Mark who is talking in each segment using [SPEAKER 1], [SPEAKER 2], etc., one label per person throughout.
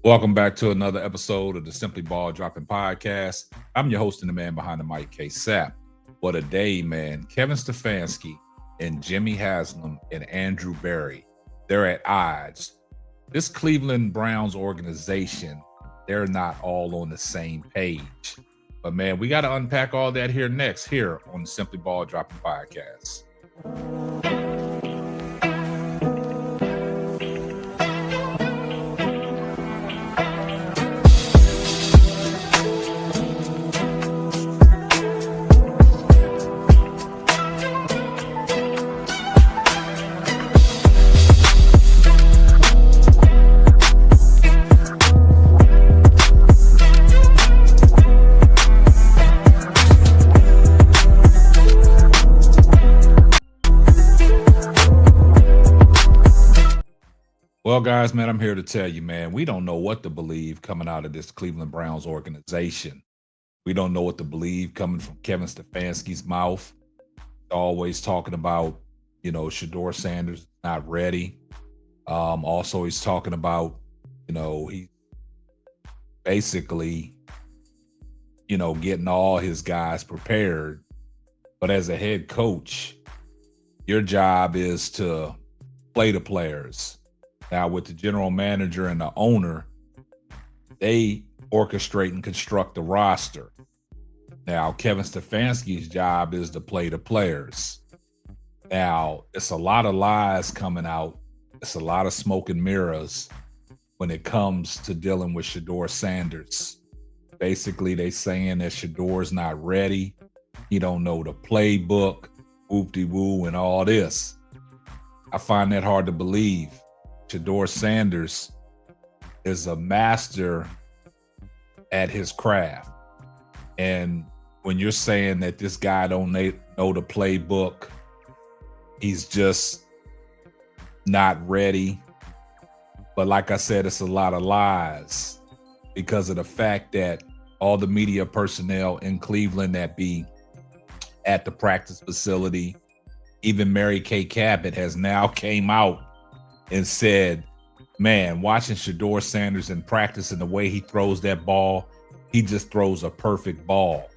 [SPEAKER 1] Welcome back to another episode of the Simply Ball Dropping Podcast. I'm your host and the man behind the mic, K Sap. What a day, man. Kevin Stefanski and Jimmy Haslem and Andrew Berry, they're at odds. This Cleveland Browns organization, they're not all on the same page. But man, we got to unpack all that here next, here on the Simply Ball Dropping Podcast. Well, guys, man, I'm here to tell you, man, we don't know what to believe coming out of this Cleveland Browns organization. We don't know what to believe coming from Kevin Stefanski's mouth. Always talking about, Shedeur Sanders not ready. Also, he's talking about, he basically, getting all his guys prepared. But as a head coach, your job is to play the players. Now, with the general manager and the owner, they orchestrate and construct the roster. Now, Kevin Stefanski's job is to play the players. Now, it's a lot of lies coming out. It's a lot of smoke and mirrors when it comes to dealing with Shedeur Sanders. Basically, they saying that Shedeur's not ready. He don't know the playbook, whoop-de-woo, and all this. I find that hard to believe. Shedeur Sanders is a master at his craft. And when you're saying that this guy don't know the playbook, he's just not ready. But like I said, it's a lot of lies because of the fact that all the media personnel in Cleveland that be at the practice facility, even Mary Kay Cabot has now came out and said, man, watching Shedeur Sanders in practice and the way he throws that ball, he just throws a perfect ball.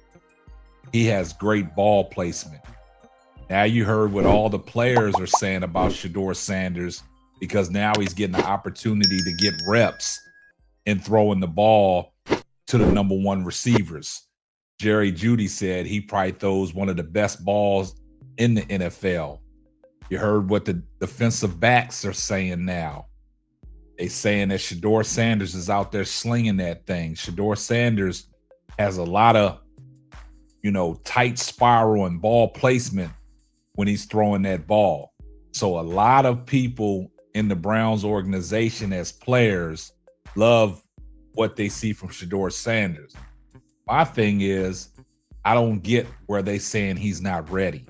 [SPEAKER 1] He has great ball placement. Now you heard what all the players are saying about Shedeur Sanders because now he's getting the opportunity to get reps and throwing the ball to the number one receivers. Jerry Jeudy said he probably throws one of the best balls in the NFL. You heard what the defensive backs are saying now. They saying that Shedeur Sanders is out there slinging that thing. Shedeur Sanders has a lot of, tight spiral and ball placement when he's throwing that ball. So a lot of people in the Browns organization as players love what they see from Shedeur Sanders. My thing is, I don't get where they saying he's not ready.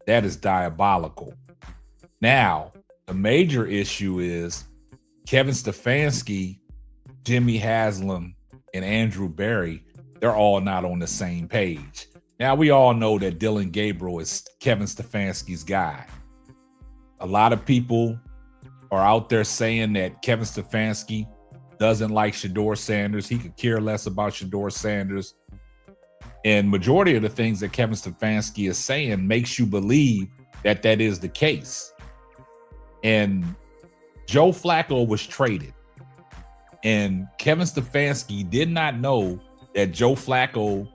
[SPEAKER 1] That is diabolical. Now, the major issue is Kevin Stefanski, Jimmy Haslem, and Andrew Berry, they're all not on the same page. Now, we all know that Dylan Gabriel is Kevin Stefanski's guy. A lot of people are out there saying that Kevin Stefanski doesn't like Shedeur Sanders. He could care less about Shedeur Sanders. And majority of the things that Kevin Stefanski is saying makes you believe that that is the case. And Joe Flacco was traded. And Kevin Stefanski did not know that Joe Flacco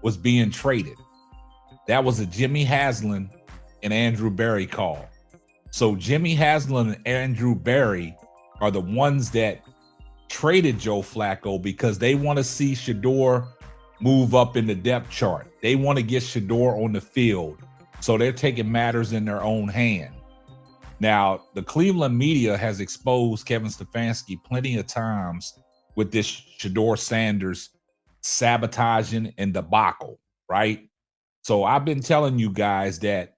[SPEAKER 1] was being traded. That was a Jimmy Haslem and Andrew Berry call. So Jimmy Haslem and Andrew Berry are the ones that traded Joe Flacco because they want to see Shedeur move up in the depth chart. They want to get Shedeur on the field. So they're taking matters in their own hand. Now, the Cleveland media has exposed Kevin Stefanski plenty of times with this Shedeur Sanders sabotaging and debacle, right? So I've been telling you guys that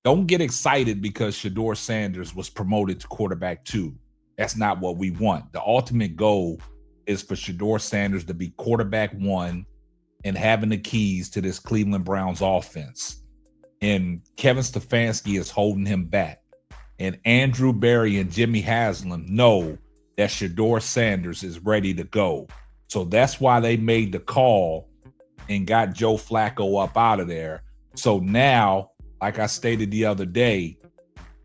[SPEAKER 1] don't get excited because Shedeur Sanders was promoted to quarterback 2. That's not what we want. The ultimate goal is for Shedeur Sanders to be quarterback 1 and having the keys to this Cleveland Browns offense. And Kevin Stefanski is holding him back. And Andrew Berry and Jimmy Haslem know that Shedeur Sanders is ready to go. So that's why they made the call and got Joe Flacco up out of there. So now, like I stated the other day,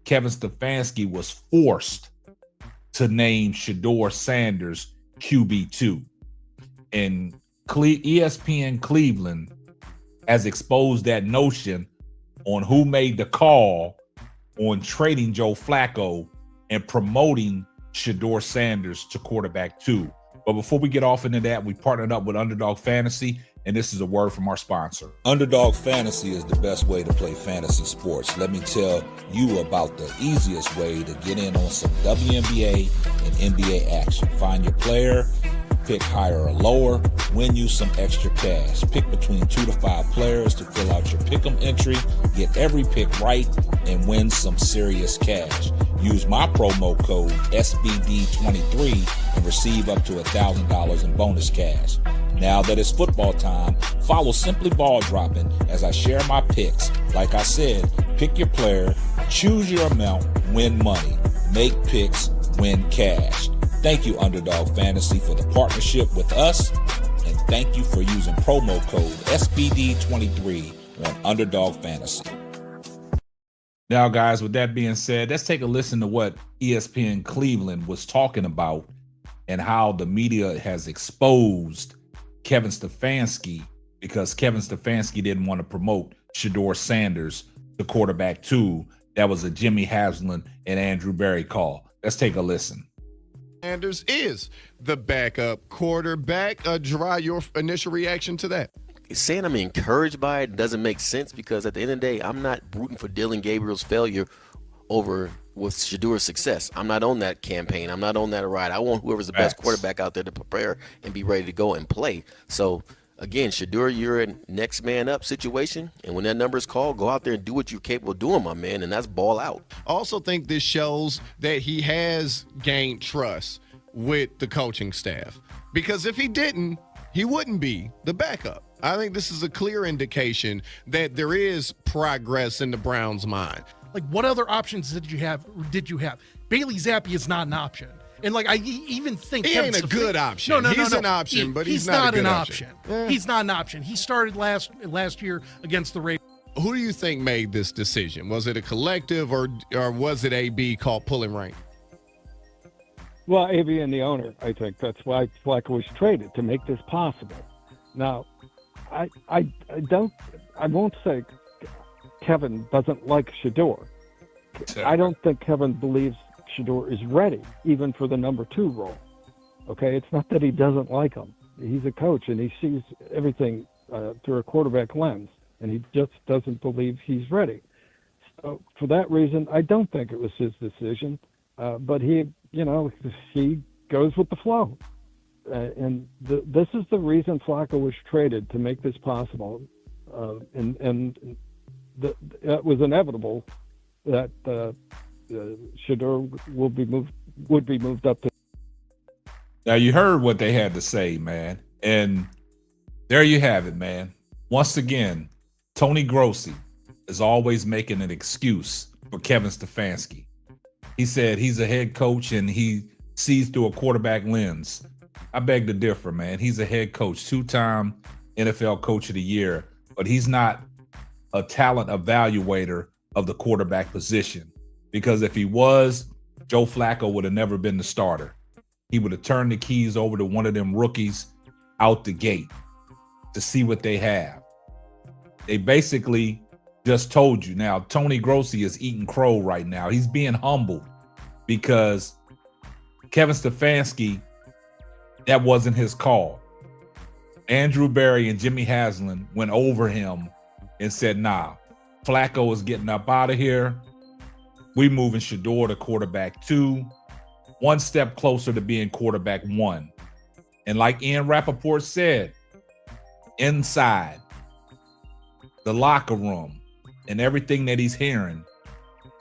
[SPEAKER 1] Kevin Stefanski was forced to name Shedeur Sanders QB2. And ESPN Cleveland has exposed that notion on who made the call on trading Joe Flacco and promoting Shedeur Sanders to quarterback 2. But before we get off into that, we partnered up with Underdog Fantasy, and this is a word from our sponsor. Underdog Fantasy is the best way to play fantasy sports. Let me tell you about the easiest way to get in on some WNBA and NBA action. Find your player, pick higher or lower, win you some extra cash. Pick between 2 to 5 players to fill out your pick'em entry, get every pick right, and win some serious cash. Use my promo code SBD23 and receive up to $1,000 in bonus cash. Now that it's football time, follow Simply Ball Dropping as I share my picks. Like I said, pick your player, choose your amount, win money. Make picks, win cash. Thank you, Underdog Fantasy, for the partnership with us, and thank you for using promo code SBD23 on Underdog Fantasy. Now, guys, with that being said, let's take a listen to what ESPN Cleveland was talking about and how the media has exposed Kevin Stefanski because Kevin Stefanski didn't want to promote Shedeur Sanders to quarterback 2. That was a Jimmy Haslem and Andrew Berry call. Let's take a listen.
[SPEAKER 2] Sanders is the backup quarterback. Dry, your initial reaction to that?
[SPEAKER 3] Saying I'm encouraged by it doesn't make sense because at the end of the day, I'm not rooting for Dylan Gabriel's failure over with Shedeur's success. I'm not on that campaign. I'm not on that ride. I want whoever's the best quarterback out there to prepare and be ready to go and play. So, again, Shedeur, you're a next man up situation, and when that number is called, go out there and do what you're capable of doing, my man, and that's ball out.
[SPEAKER 2] I also think this shows that he has gained trust with the coaching staff because if he didn't, he wouldn't be the backup. I think this is a clear indication that there is progress in the Browns' mind.
[SPEAKER 4] Like, what other options did you have? Bailey Zappi is not an option. And, like, I even think
[SPEAKER 2] he ain't a good option.
[SPEAKER 4] No.
[SPEAKER 2] He's an option, but he's not a good option.
[SPEAKER 4] He's not an option. He started last year against the Ravens.
[SPEAKER 2] Who do you think made this decision? Was it a collective or was it AB called pulling rank?
[SPEAKER 5] Well, AB and the owner, I think. That's why Flacco was traded, to make this possible. Now, I won't say Kevin doesn't like Shedeur. I don't think Kevin believes Shedeur is ready, even for the number 2 role. Okay, it's not that he doesn't like him. He's a coach, and he sees everything through a quarterback lens, and he just doesn't believe he's ready. So for that reason, I don't think it was his decision, but he goes with the flow. This is the reason Flacco was traded, to make this possible, and it was inevitable that Shedeur would be moved up to.
[SPEAKER 1] Now you heard what they had to say, man, and there you have it, man. Once again, Tony Grossi is always making an excuse for Kevin Stefanski. He said he's a head coach and he sees through a quarterback lens. I beg to differ, man. He's a head coach, 2-time NFL Coach of the Year, but he's not a talent evaluator of the quarterback position. Because if he was, Joe Flacco would have never been the starter. He would have turned the keys over to one of them rookies out the gate to see what they have. They basically just told you. Now, Tony Grossi is eating crow right now. He's being humbled because Kevin Stefanski, that wasn't his call. Andrew Berry and Jimmy Haslem went over him and said, nah, Flacco is getting up out of here. We moving Shedeur to quarterback 2, one step closer to being quarterback 1. And like Ian Rappaport said, inside the locker room and everything that he's hearing,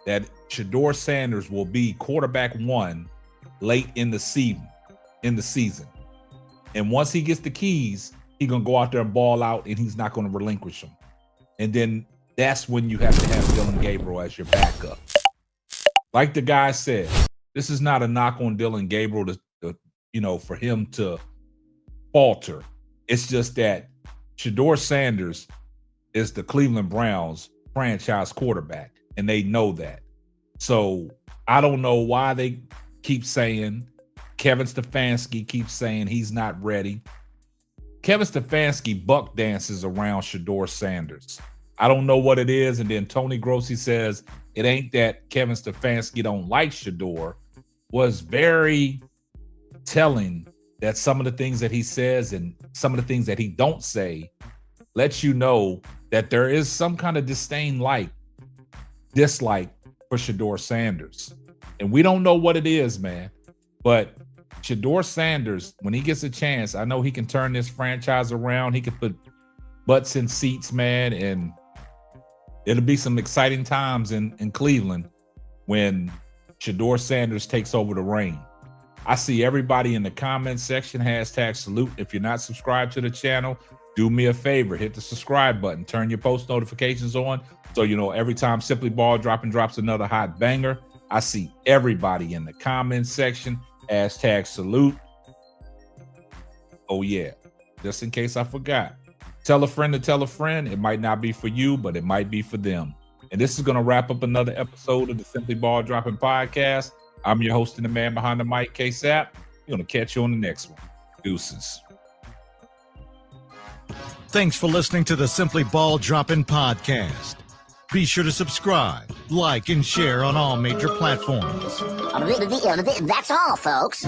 [SPEAKER 1] that Shedeur Sanders will be quarterback 1 late in the season. And once he gets the keys, he's going to go out there and ball out, and he's not going to relinquish them. And then that's when you have to have Dylan Gabriel as your backup. Like the guy said, This is not a knock on Dylan Gabriel for him to falter. It's just that Shedeur Sanders is the Cleveland Browns franchise quarterback, and they know that. So I don't know why they keep saying, Kevin Stefanski keeps saying he's not ready. Kevin Stefanski buck dances around Shedeur Sanders. I don't know what it is. And then Tony Grossi says it ain't that Kevin Stefanski don't like Shedeur. Was very telling that some of the things that he says and some of the things that he don't say lets you know that there is some kind of dislike for Shedeur Sanders. And we don't know what it is, man. But Shedeur Sanders, when he gets a chance, I know he can turn this franchise around. He can put butts in seats, man, and it'll be some exciting times in Cleveland when Shedeur Sanders takes over the reign. I see everybody in the comments section, #salute. If you're not subscribed to the channel, do me a favor, hit the subscribe button, turn your post notifications on so you know every time Simply Ball drops another hot banger. I see everybody in the comments section, #salute. Oh yeah, just in case I forgot. Tell a friend to tell a friend. It might not be for you, but it might be for them. And this is going to wrap up another episode of the Simply Ball Dropping Podcast. I'm your host and the man behind the mic, K-Sap. We're going to catch you on the next one. Deuces.
[SPEAKER 6] Thanks for listening to the Simply Ball Dropping Podcast. Be sure to subscribe, like, and share on all major platforms.
[SPEAKER 7] That's all, folks.